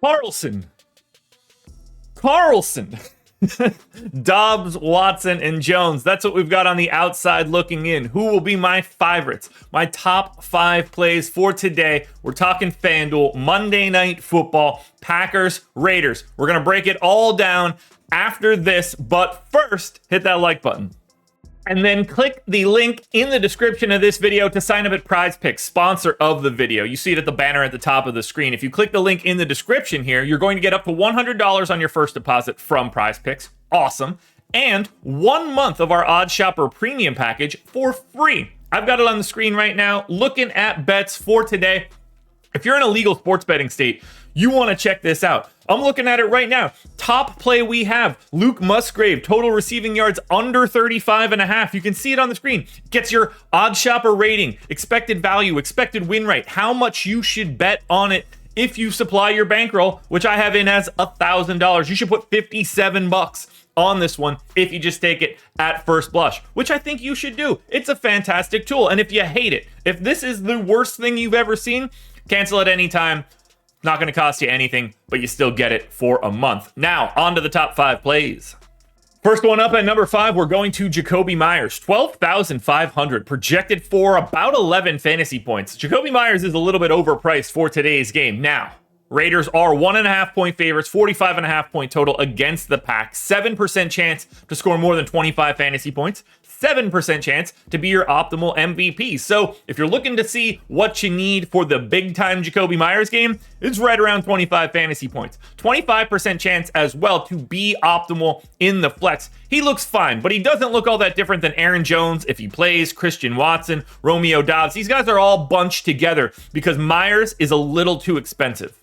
Carlson, Dobbs, Watson, and Jones. That's what we've got on the outside looking in. Who will be my favorites? My top 5 plays for today. We're talking FanDuel, Monday Night Football, Packers, Raiders. We're going to break it all down after this, but first, hit that like button. And then click the link in the description of this video to sign up at PrizePicks, sponsor of the video. You see it at the banner at the top of the screen. If you click the link in the description here, you're going to get up to $100 on your first deposit from PrizePicks. Awesome. And 1 month of our Odd Shopper premium package for free. I've got it on the screen right now, looking at bets for today. If you're in a legal sports betting state, you want to check this out. I'm looking at it right now. Top play we have, Luke Musgrave, total receiving yards under 35.5. You can see it on the screen. Gets your Odd Shopper rating, expected value, expected win rate, how much you should bet on it if you supply your bankroll, which I have in as $1,000. You should put $57 on this one if you just take it at first blush, which I think you should do. It's a fantastic tool. And if you hate it, if this is the worst thing you've ever seen, cancel at any time. Not going to cost you anything, but you still get it for a month. Now, on to the top 5 plays. First one up at number 5, we're going to Jacobi Meyers. 12,500, projected for about 11 fantasy points. Jacobi Meyers is a little bit overpriced for today's game. Now, Raiders are 1.5 point favorites, 45.5 point total against the Pack. 7% chance to score more than 25 fantasy points. 7% chance to be your optimal MVP. So if you're looking to see what you need for the big time Jacobi Meyers game, it's right around 25 fantasy points. 25% chance as well to be optimal in the flex. He looks fine, but he doesn't look all that different than Aaron Jones if he plays, Christian Watson, Romeo Doubs. These guys are all bunched together because Myers is a little too expensive.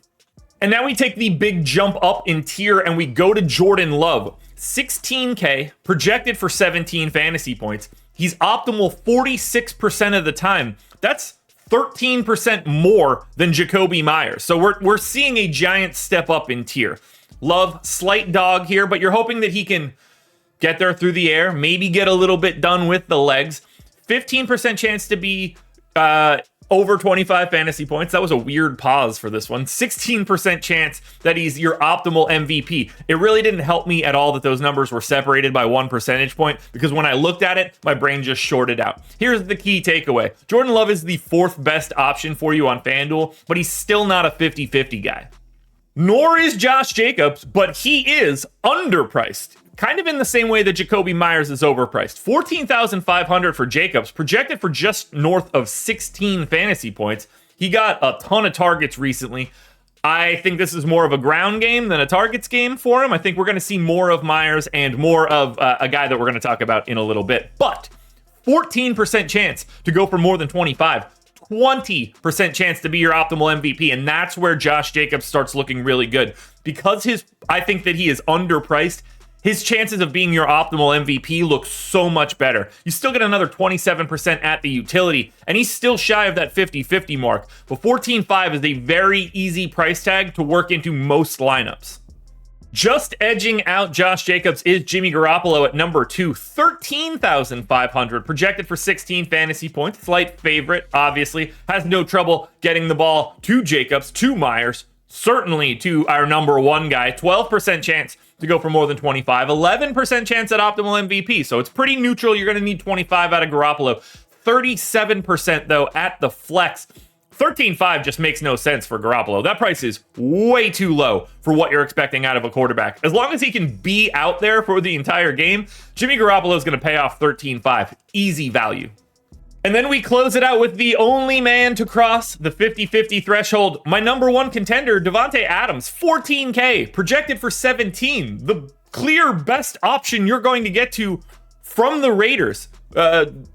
And now we take the big jump up in tier and we go to Jordan Love. 16K, projected for 17 fantasy points. He's optimal 46% of the time. That's 13% more than Jacobi Meyers. So we're seeing a giant step up in tier. Love, slight dog here, but you're hoping that he can get there through the air, maybe get a little bit done with the legs. 15% chance to be over 25 fantasy points. That was a weird pause for this one. 16% chance that he's your optimal MVP. It really didn't help me at all that those numbers were separated by 1 percentage point, because when I looked at it, my brain just shorted out. Here's the key takeaway. Jordan Love is the 4th best option for you on FanDuel, but he's still not a 50-50 guy. Nor is Josh Jacobs, but he is underpriced. Kind of in the same way that Jacobi Meyers is overpriced. 14,500 for Jacobs, projected for just north of 16 fantasy points. He got a ton of targets recently. I think this is more of a ground game than a targets game for him. I think we're going to see more of Myers and more of a guy that we're going to talk about in a little bit. But 14% chance to go for more than 25. 20% chance to be your optimal MVP. And that's where Josh Jacobs starts looking really good. Because I think that he is underpriced, his chances of being your optimal MVP look so much better. You still get another 27% at the utility, and he's still shy of that 50-50 mark. But 14.5 is a very easy price tag to work into most lineups. Just edging out Josh Jacobs is Jimmy Garoppolo at number 2, 13,500, projected for 16 fantasy points. Slight favorite, obviously. Has no trouble getting the ball to Jacobs, to Myers, certainly to our number 1 guy. 12% chance to go for more than 25, 11% chance at optimal MVP. So it's pretty neutral. You're going to need 25 out of Garoppolo. 37% though at the flex. 13.5 just makes no sense for Garoppolo. That price is way too low for what you're expecting out of a quarterback. As long as he can be out there for the entire game, Jimmy Garoppolo is going to pay off 13.5. Easy value. And then we close it out with the only man to cross the 50-50 threshold. My number 1 contender, Devonte Adams, 14K, projected for 17. The clear best option you're going to get to from the Raiders.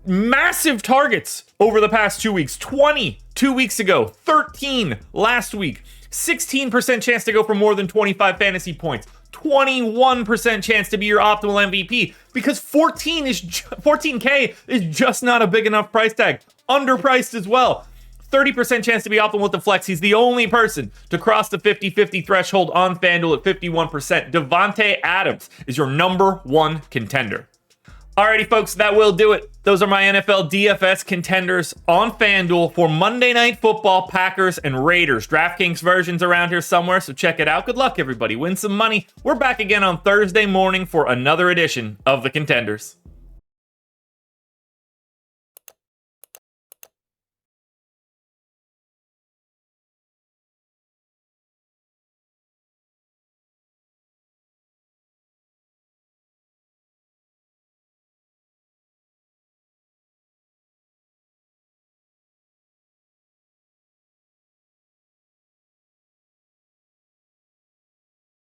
Massive targets over the past 2 weeks. 20 2 weeks ago, 13 last week. 16% chance to go for more than 25 fantasy points. 21% chance to be your optimal MVP, because 14K is just not a big enough price tag. Underpriced as well. 30% chance to be optimal with the flex. He's the only person to cross the 50-50 threshold on FanDuel at 51%. Devonte Adams is your number 1 contender. Alrighty, folks, that will do it. Those are my NFL DFS contenders on FanDuel for Monday Night Football, Packers and Raiders. DraftKings versions around here somewhere, so check it out. Good luck, everybody. Win some money. We're back again on Thursday morning for another edition of the Contenders.